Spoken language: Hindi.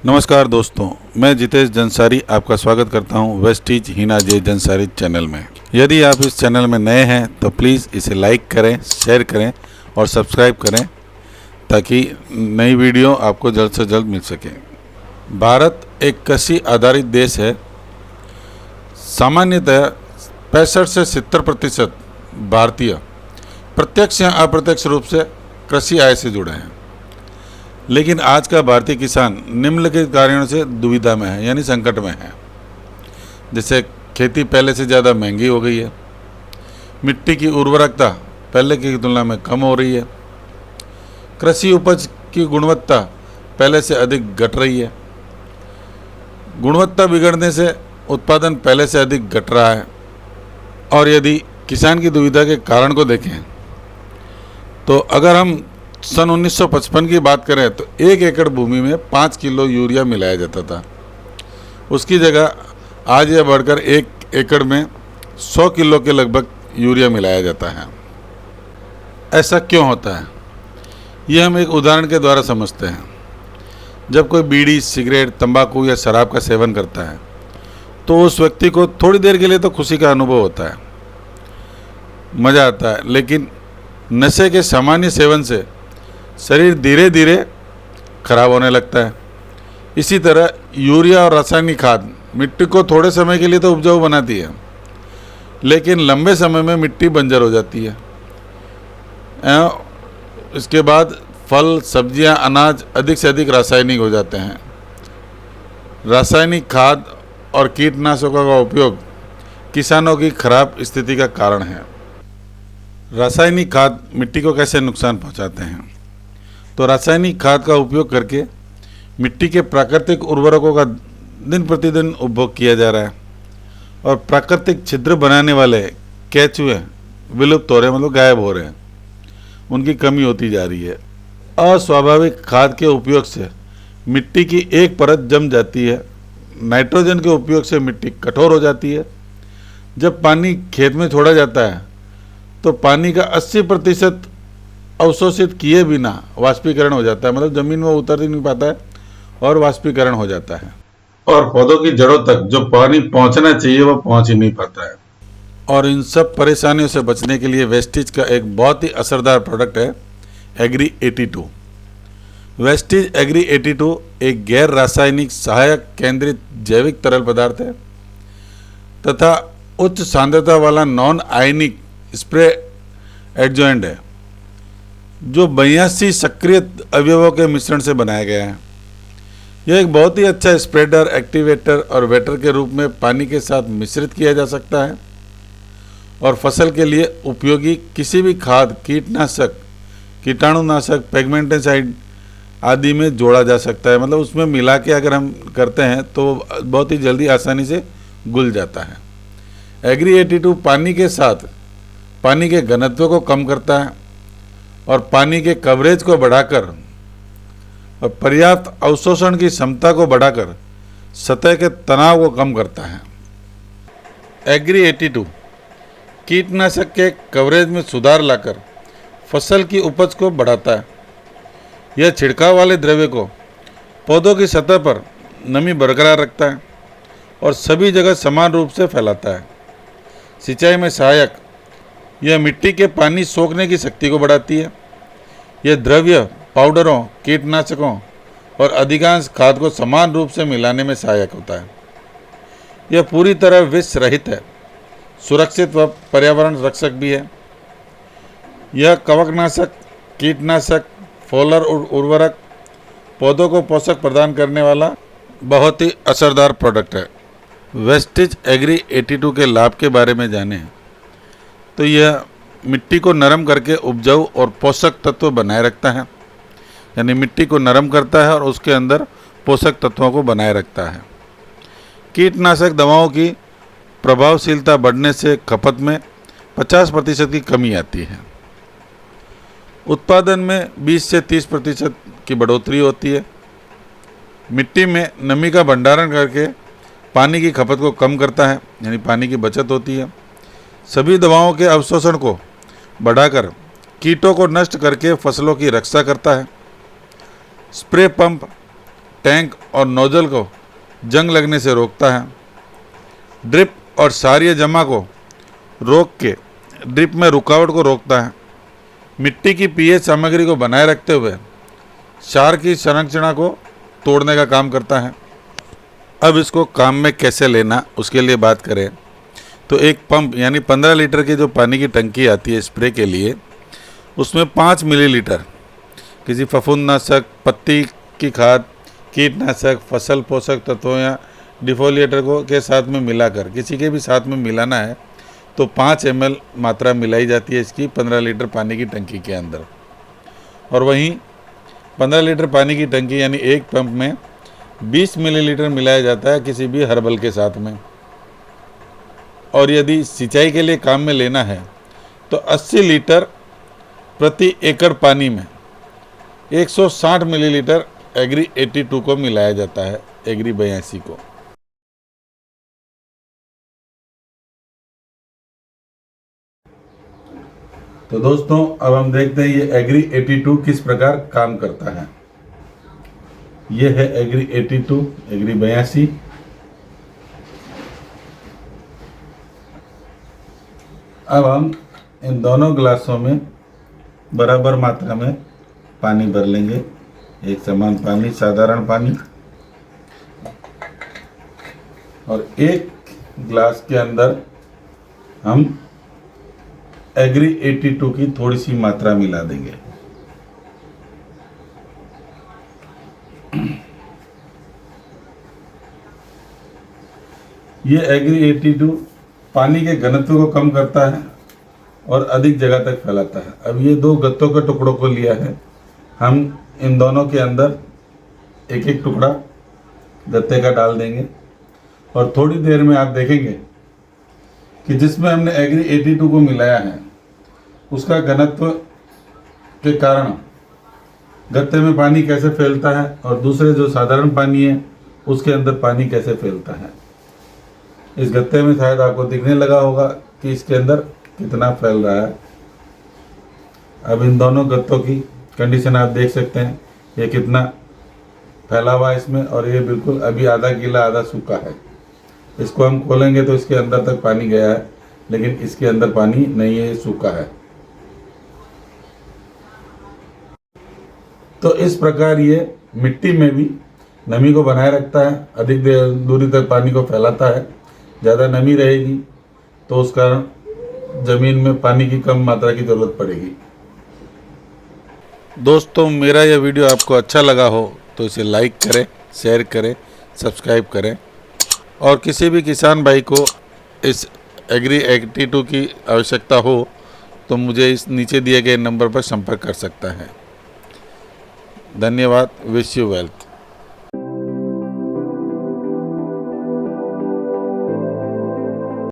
नमस्कार दोस्तों, मैं जितेश जंसारी आपका स्वागत करता हूं वेस्टीज हिना जे जंसारी चैनल में। यदि आप इस चैनल में नए हैं तो प्लीज़ इसे लाइक करें, शेयर करें और सब्सक्राइब करें ताकि नई वीडियो आपको जल्द से जल्द मिल सके। भारत एक कृषि आधारित देश है। सामान्यतः 65 से 70% भारतीय प्रत्यक्ष या अप्रत्यक्ष रूप से कृषि आय से जुड़े हैं। लेकिन आज का भारतीय किसान निम्नलिखित कारणों से दुविधा में है, यानी संकट में है। जैसे खेती पहले से ज़्यादा महंगी हो गई है, मिट्टी की उर्वरकता पहले की तुलना में कम हो रही है, कृषि उपज की गुणवत्ता पहले से अधिक घट रही है, गुणवत्ता बिगड़ने से उत्पादन पहले से अधिक घट रहा है। और यदि किसान की दुविधा के कारण को देखें तो अगर हम सन 1955 की बात करें तो 1 एकड़ भूमि में 5 किलो यूरिया मिलाया जाता था। उसकी जगह आज यह बढ़कर 1 एकड़ में 100 किलो के लगभग यूरिया मिलाया जाता है। ऐसा क्यों होता है, ये हम एक उदाहरण के द्वारा समझते हैं। जब कोई बीड़ी, सिगरेट, तंबाकू या शराब का सेवन करता है तो उस व्यक्ति को थोड़ी देर के लिए तो खुशी का अनुभव होता है, मज़ा आता है, लेकिन नशे के सामान्य सेवन से शरीर धीरे धीरे खराब होने लगता है। इसी तरह यूरिया और रासायनिक खाद मिट्टी को थोड़े समय के लिए तो उपजाऊ बनाती है, लेकिन लंबे समय में मिट्टी बंजर हो जाती है। इसके बाद फल, सब्जियां, अनाज अधिक से अधिक रासायनिक हो जाते हैं। रासायनिक खाद और कीटनाशकों का उपयोग किसानों की खराब स्थिति का कारण है। रासायनिक खाद मिट्टी को कैसे नुकसान पहुंचाते हैं? तो रासायनिक खाद का उपयोग करके मिट्टी के प्राकृतिक उर्वरकों का दिन प्रतिदिन उपभोग किया जा रहा है और प्राकृतिक छिद्र बनाने वाले केंचुए विलुप्त हो रहे हैं, मतलब गायब हो रहे हैं, उनकी कमी होती जा रही है। अस्वाभाविक खाद के उपयोग से मिट्टी की एक परत जम जाती है। नाइट्रोजन के उपयोग से मिट्टी कठोर हो जाती है। जब पानी खेत में छोड़ा जाता है तो पानी का 80% अवशोषित किए बिना वाष्पीकरण हो जाता है, मतलब जमीन में उतर ही नहीं पाता है और वाष्पीकरण हो जाता है। और पौधों की जड़ों तक जो पानी पहुंचना चाहिए वो पहुंच ही नहीं पाता है। और इन सब परेशानियों से बचने के लिए वेस्टीज का एक बहुत ही असरदार प्रोडक्ट है एग्री 82। वेस्टीज एग्री 82 एक गैर रासायनिक सहायक केंद्रित जैविक तरल पदार्थ है तथा उच्च सांद्रता वाला नॉन आयनिक स्प्रे एडजॉइंट है जो 82 सक्रिय अवयवों के मिश्रण से बनाया गया है। यह एक बहुत ही अच्छा स्प्रेडर, एक्टिवेटर और वेटर के रूप में पानी के साथ मिश्रित किया जा सकता है और फसल के लिए उपयोगी किसी भी खाद, कीटनाशक, कीटाणुनाशक, पेगमेंटेसाइड आदि में जोड़ा जा सकता है। मतलब उसमें मिला के अगर हम करते हैं तो बहुत ही जल्दी आसानी से घुल जाता है। एग्री 82 पानी के साथ पानी के घनत्व को कम करता है और पानी के कवरेज को बढ़ाकर और पर्याप्त अवशोषण की क्षमता को बढ़ाकर सतह के तनाव को कम करता है। एग्री 82 कीटनाशक के कवरेज में सुधार लाकर फसल की उपज को बढ़ाता है। यह छिड़काव वाले द्रव्य को पौधों की सतह पर नमी बरकरार रखता है और सभी जगह समान रूप से फैलाता है। सिंचाई में सहायक, यह मिट्टी के पानी सोखने की शक्ति को बढ़ाती है। यह द्रव्य पाउडरों, कीटनाशकों और अधिकांश खाद को समान रूप से मिलाने में सहायक होता है। यह पूरी तरह विष रहित है, सुरक्षित व पर्यावरण रक्षक भी है। यह कवकनाशक, कीटनाशक, फॉलर उर्वरक, पौधों को पोषक प्रदान करने वाला बहुत ही असरदार प्रोडक्ट है। वेस्टीज एग्री 82 के लाभ के बारे में जानें तो यह मिट्टी को नरम करके उपजाऊ और पोषक तत्व बनाए रखता है, यानी मिट्टी को नरम करता है और उसके अंदर पोषक तत्वों को बनाए रखता है। कीटनाशक दवाओं की प्रभावशीलता बढ़ने से खपत में 50% की कमी आती है। उत्पादन में 20 से 30% की बढ़ोतरी होती है। मिट्टी में नमी का भंडारण करके पानी की खपत को कम करता है, यानी पानी की बचत होती है। सभी दवाओं के अवशोषण को बढ़ाकर कीटों को नष्ट करके फसलों की रक्षा करता है। स्प्रे पंप टैंक और नोजल को जंग लगने से रोकता है। ड्रिप और क्षारीय जमा को रोक के ड्रिप में रुकावट को रोकता है। मिट्टी की पीएच सामग्री को बनाए रखते हुए क्षार की संरचना को तोड़ने का काम करता है। अब इसको काम में कैसे लेना उसके लिए बात करें तो एक पंप यानी 15 लीटर की जो पानी की टंकी आती है स्प्रे के लिए, उसमें 5 मिलीलीटर किसी फफूंदनाशक, पत्ती की खाद, कीटनाशक, फसल पोषक तत्वों या डिफोलिएटर को के साथ में मिलाकर, किसी के भी साथ में मिलाना है तो 5 ml मात्रा मिलाई जाती है इसकी 15 लीटर पानी की टंकी के अंदर। और वहीं 15 लीटर पानी की टंकी यानी एक पंप में 20 मिलीलीटर मिलाया जाता है किसी भी हर्बल के साथ में। और यदि सिंचाई के लिए काम में लेना है तो 80 लीटर प्रति एकड़ पानी में 160 मिलीलीटर एग्री 82 को मिलाया जाता है, एग्री 82 को। तो दोस्तों अब हम देखते हैं ये एग्री 82 किस प्रकार काम करता है। ये है एग्री 82, एग्री 82। अब हम इन दोनों गिलासों में बराबर मात्रा में पानी भर लेंगे, एक समान पानी, साधारण पानी। और एक गिलास के अंदर हम एग्री 82 की थोड़ी सी मात्रा मिला देंगे। ये एग्री 82 पानी के घनत्व को कम करता है और अधिक जगह तक फैलाता है। अब ये 2 गत्तों के टुकड़ों को लिया है, हम इन दोनों के अंदर एक एक टुकड़ा गत्ते का डाल देंगे और थोड़ी देर में आप देखेंगे कि जिसमें हमने एग्री 82 को मिलाया है उसका घनत्व के कारण गत्ते में पानी कैसे फैलता है और दूसरे जो साधारण पानी है उसके अंदर पानी कैसे फैलता है। इस गत्ते में शायद आपको दिखने लगा होगा कि इसके अंदर कितना फैल रहा है। अब इन दोनों गत्तों की कंडीशन आप देख सकते हैं, ये कितना फैला हुआ है इसमें, और ये बिल्कुल अभी आधा गीला आधा सूखा है। इसको हम खोलेंगे तो इसके अंदर तक पानी गया है, लेकिन इसके अंदर पानी नहीं है, ये सूखा है। तो इस प्रकार ये मिट्टी में भी नमी को बनाए रखता है, अधिक दूरी तक पानी को फैलाता है। ज़्यादा नमी रहेगी तो उस कारण ज़मीन में पानी की कम मात्रा की ज़रूरत पड़ेगी। दोस्तों मेरा यह वीडियो आपको अच्छा लगा हो तो इसे लाइक करें, शेयर करें, सब्सक्राइब करें। और किसी भी किसान भाई को इस एग्री 82 की आवश्यकता हो तो मुझे इस नीचे दिए गए नंबर पर संपर्क कर सकता है। धन्यवाद। Wish you well.